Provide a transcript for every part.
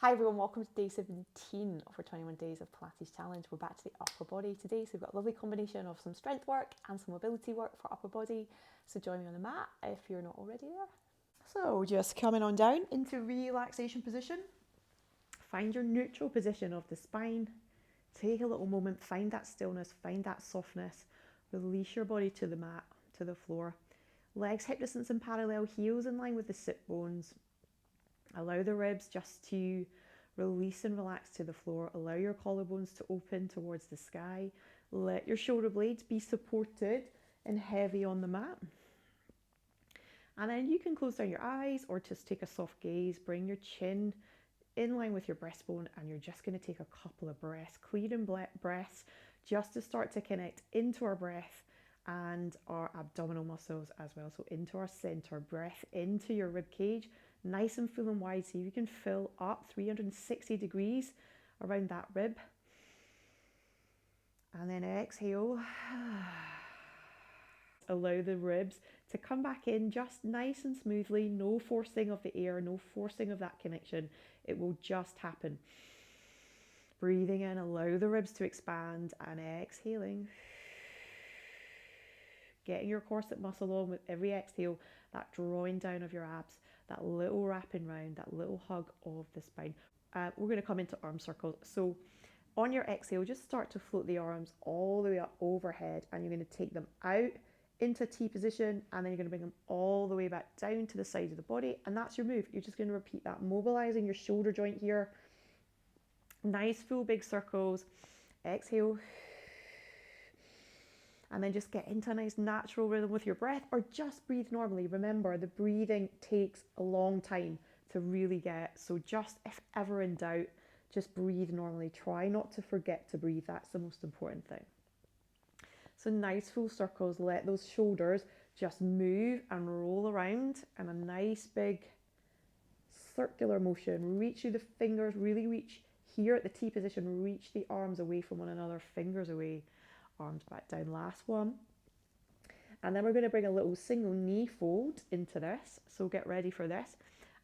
Hi everyone, welcome to day 17 of our 21 Days of Pilates challenge. We're back to the upper body today, so we've got a lovely combination of some strength work and some mobility work for upper body. So join me on the mat if you're not already there. So just coming on down into relaxation position. Find your neutral position of the spine. Take a little moment, find that stillness, find that softness. Release your body to the mat, to the floor. Legs hip distance and parallel, heels in line with the sit bones. Allow the ribs just to release and relax to the floor. Allow your collarbones to open towards the sky. Let your shoulder blades be supported and heavy on the mat. And then you can close down your eyes or just take a soft gaze. Bring your chin in line with your breastbone, and you're just going to take a couple of breaths, clean breaths, just to start to connect into our breath and our abdominal muscles as well. So into our center, breath into your rib cage, nice and full and wide, so you can fill up 360 degrees around that rib. And then exhale. Allow the ribs to come back in just nice and smoothly. No forcing of the air, no forcing of that connection. It will just happen. Breathing in, allow the ribs to expand, and exhaling. Getting your corset muscle on with every exhale, that drawing down of your abs, that little wrapping round, that little hug of the spine. We're going to come into arm circles. So on your exhale, just start to float the arms all the way up overhead, and you're going to take them out into T position, and then you're going to bring them all the way back down to the side of the body, and that's your move. You're just going to repeat that, mobilizing your shoulder joint here. Nice full big circles. Exhale. And then just get into a nice natural rhythm with your breath, or just breathe normally. Remember, the breathing takes a long time to really get, so just if ever in doubt, just breathe normally. Try not to forget to breathe. That's the most important thing. So nice full circles, let those shoulders just move and roll around in a nice big circular motion. Reach through the fingers, really reach here at the T position, reach the arms away from one another, fingers away, arms back down, last one. And then we're going to bring a little single knee fold into this, so get ready for this.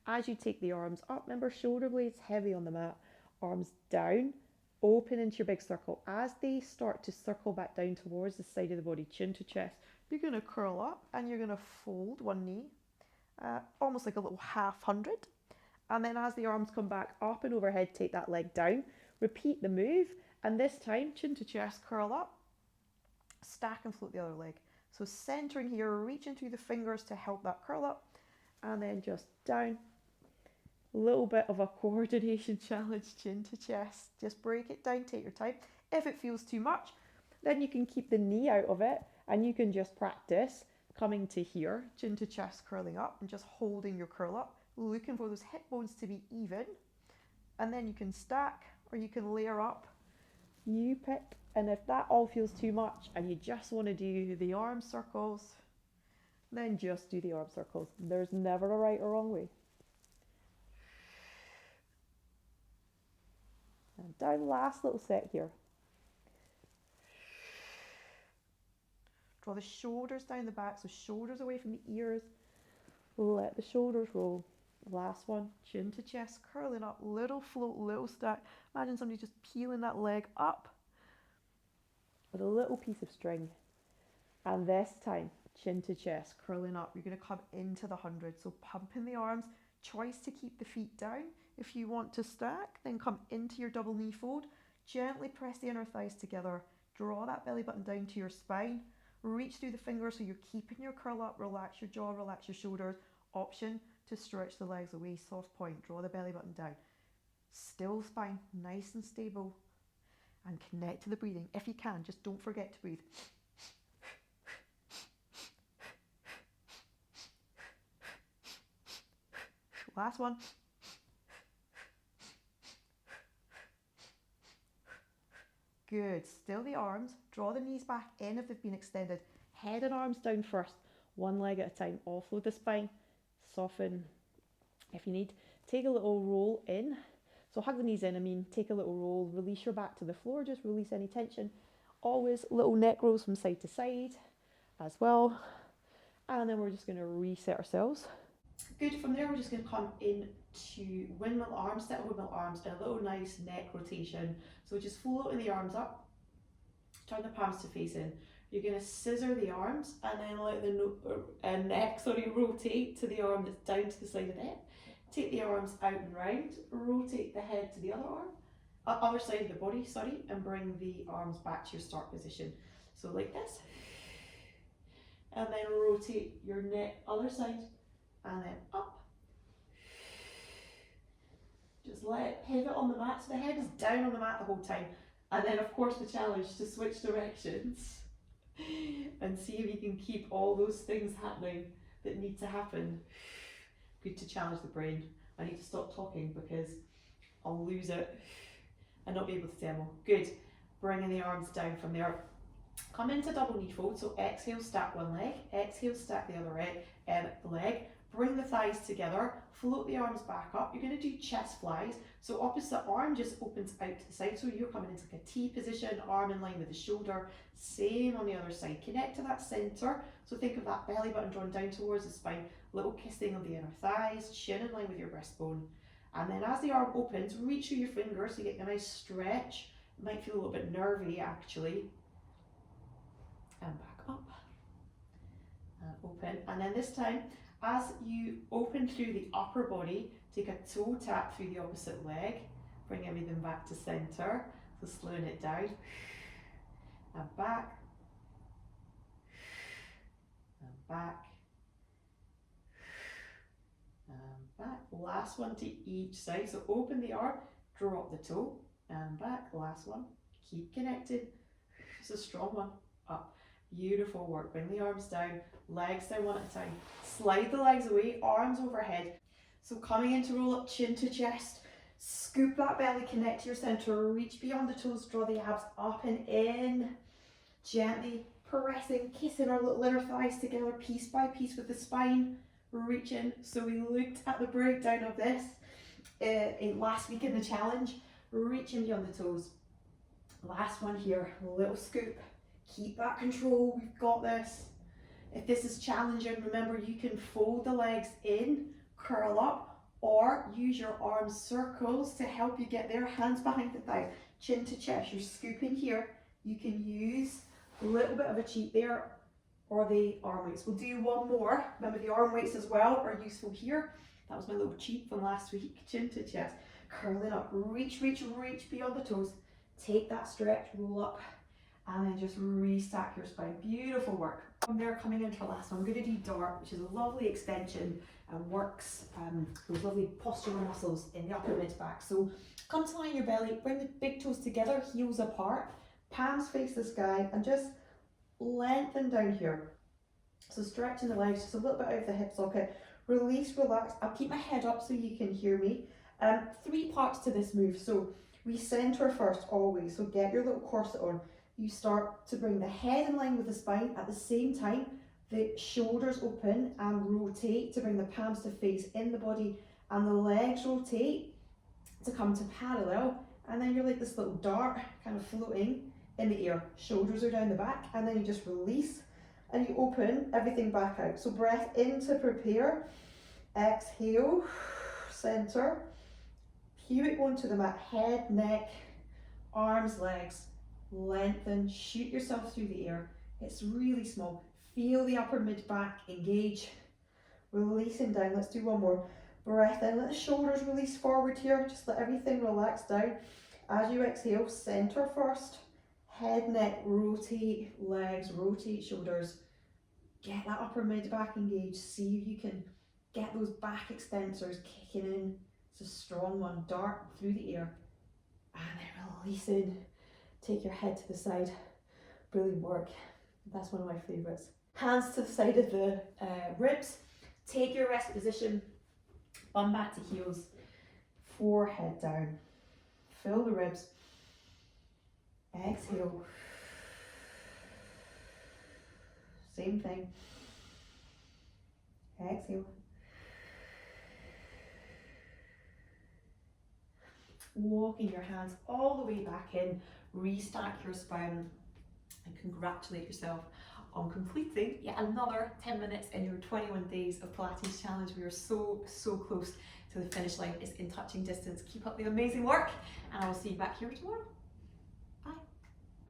As you take the arms up, remember shoulder blades heavy on the mat, arms down, open into your big circle. As they start to circle back down towards the side of the body, chin to chest, you're going to curl up and you're going to fold one knee, almost like a little 1/200. And then as the arms come back up and overhead, take that leg down. Repeat the move, and this time, chin to chest, curl up, stack and float the other leg. So centering here, reaching through the fingers to help that curl up, and then just down. A little bit of a coordination challenge, chin to chest. Just break it down, take your time. If it feels too much, then you can keep the knee out of it, and you can just practice coming to here, chin to chest, curling up, and just holding your curl up, looking for those hip bones to be even. And then you can stack or you can layer up. You pick. And if that all feels too much and you just want to do the arm circles, then just do the arm circles. There's never a right or wrong way. And down, last little set here. Draw the shoulders down the back, so shoulders away from the ears. Let the shoulders roll. Last one, chin to chest, curling up, little float, little stack. Imagine somebody just peeling that leg up with a little piece of string. And this time, chin to chest, curling up. You're going to come into the 100. So pumping the arms, choice to keep the feet down. If you want to stack, then come into your double knee fold. Gently press the inner thighs together. Draw that belly button down to your spine. Reach through the fingers so you're keeping your curl up. Relax your jaw, relax your shoulders. Option to stretch the legs away, soft point. Draw the belly button down. Still spine, nice and stable. And connect to the breathing. If you can, just don't forget to breathe. Last one. Good. Still the arms. Draw the knees back in if they've been extended. Head and arms down first. One leg at a time. Offload the spine. Soften if you need. Take a little roll in. So hug the knees in, take a little roll. Release your back to the floor. Just release any tension. Always little neck rolls from side to side as well. And then we're just going to reset ourselves. Good. From there, we're just going to come into windmill arms, set of windmill arms, and a little nice neck rotation. So just floating the arms up, turn the palms to face in. You're going to scissor the arms and then let the neck rotate to the arm that's down to the side of the hip. Take the arms out and round, rotate the head to the other arm, other side of the body, and bring the arms back to your start position. So like this. And then rotate your neck other side and then up. Just let it pivot on the mat, so the head is down on the mat the whole time. And then of course the challenge to switch directions and see if you can keep all those things happening that need to happen. Good to challenge the brain. I need to stop talking because I'll lose it and not be able to demo. Good. Bringing the arms down from there. Come into double knee fold, so exhale, stack one leg, exhale, stack the other leg, bring the thighs together, float the arms back up. You're going to do chest flies, so opposite arm just opens out to the side, so you're coming into like a T position, arm in line with the shoulder, same on the other side. Connect to that center, so think of that belly button drawn down towards the spine, little kissing of the inner thighs, chin in line with your breastbone. And then as the arm opens, reach through your fingers to get a nice stretch. It might feel a little bit nervy actually. And back up and open, and then this time as you open through the upper body, take a toe tap through the opposite leg, bring everything back to center, so slowing it down and back and back and back. Last one to each side, so open the arm, drop the toe and back. Last one, keep connected. It's a strong one. Up. Beautiful work. Bring the arms down, legs down one at a time. Slide the legs away, arms overhead. So coming in to roll up chin to chest, scoop that belly, connect to your center, reach beyond the toes, draw the abs up and in. Gently pressing, kissing our little inner thighs together piece by piece with the spine. Reaching. So we looked at the breakdown of this last week in the challenge. Reaching beyond the toes. Last one here, little scoop. Keep that control, we've got this. If this is challenging, remember you can fold the legs in, curl up, or use your arms circles to help you get there. Hands behind the thigh, chin to chest. You're scooping here. You can use a little bit of a cheat there or the arm weights. We'll do one more. Remember the arm weights as well are useful here. That was my little cheat from last week. Chin to chest, curling up, reach, reach, reach beyond the toes. Take that stretch, roll up, and then just restack your spine. Beautiful work. From there, coming into our last one, I'm going to do dart, which is a lovely extension and works those lovely postural muscles in the upper mid back. So come to lie on your belly, bring the big toes together, heels apart, palms face the sky, and just lengthen down here. So stretching the legs just a little bit out of the hip socket. Release, relax. I'll keep my head up so you can hear me. 3 parts to this move. So we center first always. So get your little corset on. You start to bring the head in line with the spine. At the same time, the shoulders open and rotate to bring the palms to face in the body, and the legs rotate to come to parallel. And then you're like this little dart kind of floating in the air. Shoulders are down the back, and then you just release and you open everything back out. So breath in to prepare. Exhale, center. Pubic bone to the mat, head, neck, arms, legs. Lengthen, shoot yourself through the air. It's really small. Feel the upper mid back engage. Releasing down. Let's do one more. Breath in, let the shoulders release forward here. Just let everything relax down. As you exhale, center first. Head, neck, rotate, legs, rotate, shoulders. Get that upper mid back engaged. See if you can get those back extensors kicking in. It's a strong one. Dart through the air. And then releasing. Take your head to the side. Brilliant work. That's one of my favourites. Hands to the side of the ribs. Take your rest position. Bum back to heels. Forehead down. Fill the ribs. Exhale. Same thing. Exhale. Walking your hands all the way back in. Restack your spine and congratulate yourself on completing yet another 10 minutes in your 21 Days of Pilates challenge. We are so close to the finish line. It's in touching distance. Keep up the amazing work, and I will see you back here tomorrow.